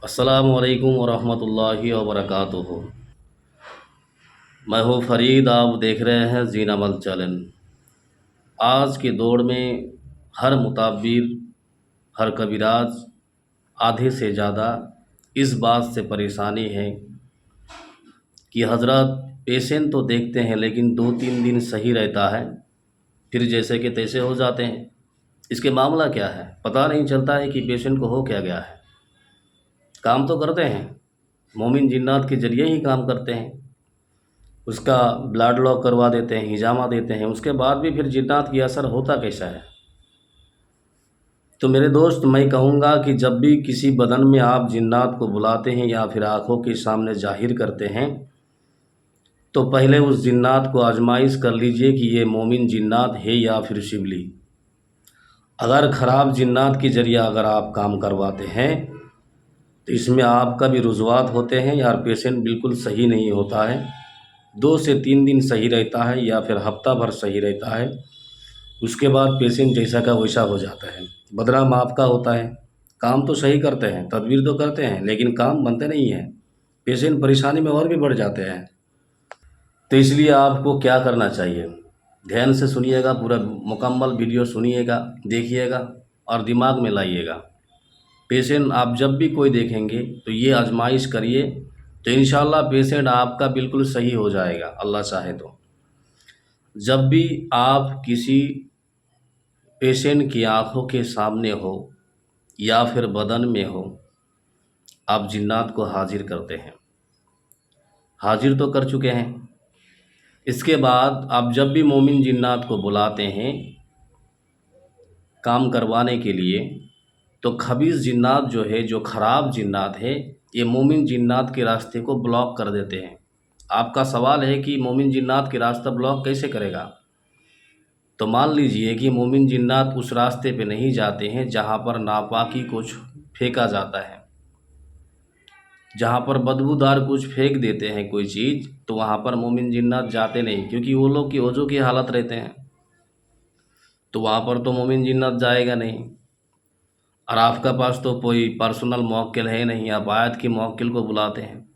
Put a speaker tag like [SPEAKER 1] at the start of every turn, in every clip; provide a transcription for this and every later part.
[SPEAKER 1] अस्सलामुअलैकुम वरहमतुल्लाहि वबरकातुहू। मैं हूँ फ़रीद, आप देख रहे हैं जीन अमल चैनल। आज के दौर में हर मुताबिर, हर कबीराज आधे से ज़्यादा इस बात से परेशानी है कि हज़रत पेशेंट तो देखते हैं लेकिन 2-3 दिन सही रहता है, फिर जैसे कि तैसे हो जाते हैं। इसके मामला क्या है, पता नहीं चलता है कि पेशेंट को हो क्या गया है। काम तो करते हैं, मोमिन जिन्नात के ज़रिए ही काम करते हैं, उसका ब्लड लॉक करवा देते हैं, हिजामा देते हैं, उसके बाद भी फिर जिन्नात की असर होता कैसा है। तो मेरे दोस्त, मैं कहूँगा कि जब भी किसी बदन में आप जिन्नात को बुलाते हैं या फिर आँखों के सामने ज़ाहिर करते हैं, तो पहले उस जिन्नात को आजमाइश कर लीजिए कि ये मोमिन जिन्नात है या फिर शिबली। अगर ख़राब जिन्नात के ज़रिए अगर आप काम करवाते हैं तो इसमें आपका भी रुज़ुवात होते हैं, यार पेशेंट बिल्कुल सही नहीं होता है, 2 से 3 दिन सही रहता है या फिर हफ्ता भर सही रहता है, उसके बाद पेशेंट जैसा का वैसा हो जाता है। बदनाम आपका होता है। काम तो सही करते हैं, तदबीर तो करते हैं, लेकिन काम बनते नहीं हैं, पेशेंट परेशानी में और भी बढ़ जाते हैं। तो इसलिए आपको क्या करना चाहिए, ध्यान से सुनिएगा, पूरा मुकम्मल वीडियो सुनिएगा, देखिएगा और दिमाग में लाइएगा। पेशेंट आप जब भी कोई देखेंगे तो ये आजमाइश करिए, तो इंशाल्लाह पेशेंट आपका बिल्कुल सही हो जाएगा, अल्लाह चाहे तो। जब भी आप किसी पेशेंट की आंखों के सामने हो या फिर बदन में हो, आप जिन्नात को हाजिर करते हैं, हाजिर तो कर चुके हैं। इसके बाद आप जब भी मोमिन जिन्नात को बुलाते हैं काम करवाने के लिए, तो खबीस जिन्नात जो है, जो ख़राब जिन्नात है, ये मोमिन जिन्नात के रास्ते को ब्लॉक कर देते हैं। आपका सवाल है कि मोमिन जिन्नात के रास्ता ब्लॉक कैसे करेगा। तो मान लीजिए कि मोमिन जिन्नात उस रास्ते पे नहीं जाते हैं जहाँ पर नापाकी कुछ फेंका जाता है, जहाँ पर बदबूदार कुछ फेंक देते हैं कोई चीज़, तो वहाँ पर मोमिन जिन्नात जाते नहीं, क्योंकि वो लोग की वजू की हालत रहते हैं, तो वहाँ पर तो मोमिन जिन्नात जाएगा नहीं। और आपका पास तो कोई पर्सनल मौक्किल है नहीं, आप आयत के मौक्किल को बुलाते हैं,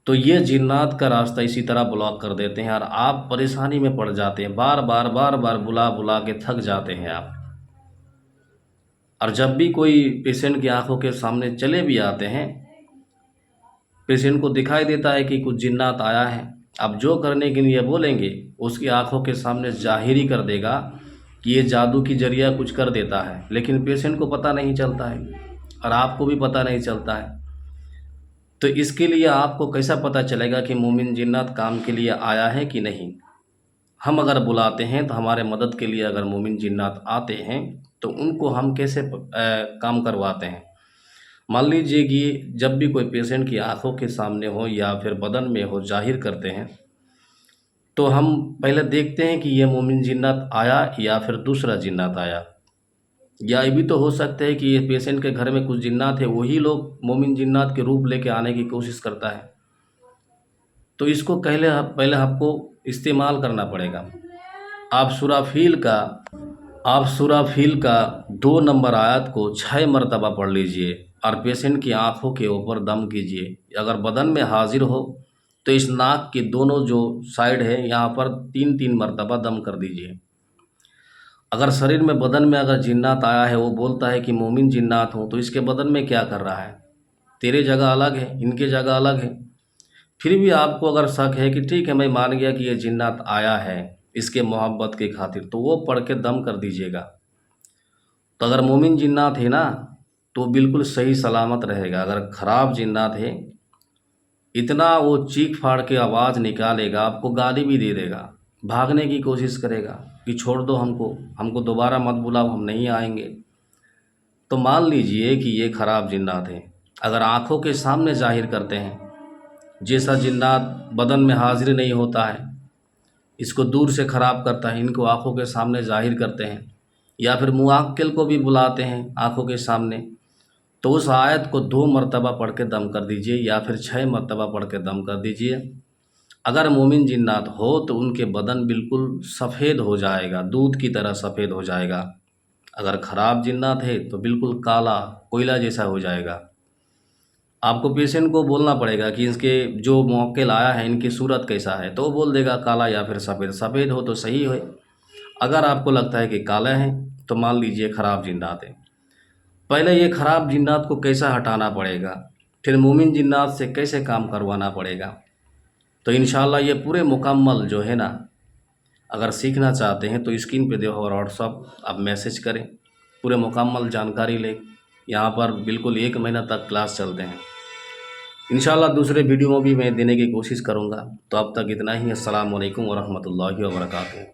[SPEAKER 1] तो ये जिन्नात का रास्ता इसी तरह ब्लॉक कर देते हैं और आप परेशानी में पड़ जाते हैं। बार बार बुला बुला के थक जाते हैं आप। और जब भी कोई पेशेंट की आंखों के सामने चले भी आते हैं, पेशेंट को दिखाई देता है कि कुछ जिन्नात आया है, आप जो करने के लिए बोलेंगे उसकी आंखों के सामने ज़ाहिरी कर देगा कि ये जादू की जरिया कुछ कर देता है, लेकिन पेशेंट को पता नहीं चलता है और आपको भी पता नहीं चलता है। तो इसके लिए आपको कैसा पता चलेगा कि मोमिन जिन्नात काम के लिए आया है कि नहीं। हम अगर बुलाते हैं तो हमारे मदद के लिए अगर मोमिन जिन्नात आते हैं तो उनको हम कैसे काम करवाते हैं। मान लीजिए कि जब भी कोई पेशेंट की आंखों के सामने हो या फिर बदन में हो, ज़ाहिर करते हैं, तो हम पहले देखते हैं कि ये मोमिन जिन्नात आया या फिर दूसरा जिन्नात आया, या ये भी तो हो सकता है कि ये पेशेंट के घर में कुछ जिन्नात है, वही लोग मोमिन जिन्नात के रूप लेके आने की कोशिश करता है। तो इसको पहले आपको इस्तेमाल करना पड़ेगा। आप सूरह फील का 2 नंबर आयत को 6 मरतबा पढ़ लीजिए और पेशेंट की आंखों के ऊपर दम कीजिए। अगर बदन में हाजिर हो तो इस नाक के दोनों जो साइड है यहाँ पर 3-3 मरतबा दम कर दीजिए। अगर शरीर में, बदन में अगर जिन्नात आया है, वो बोलता है कि मोमिन जिन्नात हूँ, तो इसके बदन में क्या कर रहा है, तेरे जगह अलग है, इनके जगह अलग है। फिर भी आपको अगर शक है कि ठीक है, मैं मान गया कि ये जिन्नात आया है इसके मोहब्बत की खातिर, तो वो पढ़ के दम कर दीजिएगा। तो अगर मोमिन जिन्नात है ना, तो बिल्कुल सही सलामत रहेगा। अगर ख़राब जिन्नात है, इतना वो चीख फाड़ के आवाज़ निकालेगा, आपको गाली भी दे देगा, भागने की कोशिश करेगा कि छोड़ दो हमको दोबारा मत बुलाओ, हम नहीं आएंगे। तो मान लीजिए कि ये ख़राब जिन्नात है। अगर आँखों के सामने ज़ाहिर करते हैं, जैसा जिन्नात बदन में हाजिर नहीं होता है, इसको दूर से ख़राब करता है, इनको आँखों के सामने ज़ाहिर करते हैं, या फिर मुवक्किल को भी बुलाते हैं आँखों के सामने, तो उस आयत को 2 मरतबा पढ़ के दम कर दीजिए या फिर 6 मरतबा पढ़ के दम कर दीजिए। अगर मोमिन जिन्नात हो तो उनके बदन बिल्कुल सफ़ेद हो जाएगा, दूध की तरह सफ़ेद हो जाएगा। अगर ख़राब जिन्नात है तो बिल्कुल काला कोयला जैसा हो जाएगा। आपको पेशेंट को बोलना पड़ेगा कि इसके जो मौक्किल आया है इनकी सूरत कैसा है, तो वो बोल देगा काला या फिर सफ़ेद। सफ़ेद हो तो सही है, अगर आपको लगता है कि काला है तो मान लीजिए ख़राब जिन्नात है। पहले ये ख़राब जिन्नात को कैसा हटाना पड़ेगा, फिर मोमिन जिन्नात से कैसे काम करवाना पड़ेगा, तो इंशाल्लाह ये पूरे मुकम्मल जो है ना, अगर सीखना चाहते हैं तो स्क्रीन पे देखो और व्हाट्सअप आप मैसेज करें, पूरे मुकम्मल जानकारी लें। यहाँ पर बिल्कुल 1 महीना तक क्लास चलते हैं। इंशाल्लाह दूसरे वीडियो में भी मैं देने की कोशिश करूँगा। तो अब तक इतना ही। अस्सलाम वालेकुम व रहमतुल्लाहि व बरकातुहू।